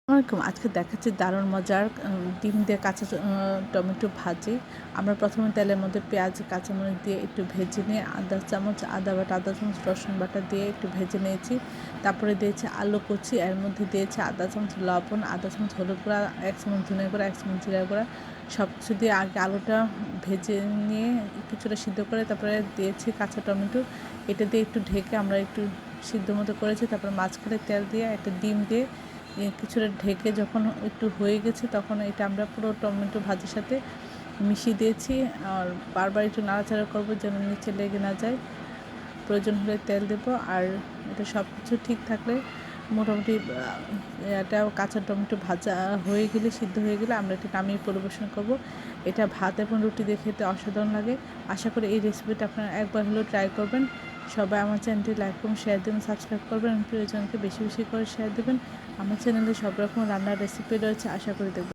আসসালামু আলাইকুম। আজকে দেখাচ্ছি দারুণ মজার ডিম দিয়ে কাঁচা টমেটো ভাজি। আমরা প্রথমে তেলের মধ্যে পেঁয়াজ, কাঁচামরিচ দিয়ে একটু ভেজে নিয়ে আধা চামচ আদা বাটা, আধা চামচ রসুন বাটা দিয়ে একটু ভেজে নিয়েছি। তারপরে দিয়েছি আলু কুচি, এর মধ্যে দিয়েছি আধা চামচ লবণ, আধা চামচ হলুদ গুঁড়া, 1 চামচ ধনিয়া গুঁড়া, 1 চামচ জিরা গুঁড়া। সব কিছু দিয়ে আগে আলুটা ভেজে নিয়ে কিছুটা সিদ্ধ করে তারপরে দিয়েছি কাঁচা টমেটো। এটা দিয়ে একটু ঢেকে আমরা একটু সিদ্ধ মতো করেছি। তারপর মাঝখানে তেল দিয়ে একটা ডিম দিয়ে কিছুটা ঢেকে যখন একটু হয়ে গেছে তখন এটা আমরা পুরো টমেটো ভাজির সাথে মিশিয়ে দিয়েছি। আর বারবার একটু নাড়াচাড়া করবো যেন নিচে লেগে না যায়। প্রয়োজন হলে তেল দেবো। আর এটা সব কিছু ঠিক থাকলে মোটামুটি এটা কাঁচা টমেটো ভাজা হয়ে গেলে, সিদ্ধ হয়ে গেলে আমরা এটা নামিয়ে পরিবেশন করব। এটা ভাত এবং রুটি দিয়ে খেতে অসাধারণ লাগে। আশা করি এই রেসিপিটা আপনারা একবার হলেও ট্রাই করবেন। সবাই আমার চ্যানেলটি লাইক করুন, শেয়ার দেবেন, সাবস্ক্রাইব করবেন এবং প্রিয়জনকে বেশি বেশি করে শেয়ার দেবেন। আমার চ্যানেলে সব রকম রান্নার রেসিপি রয়েছে, আশা করি দেখবেন।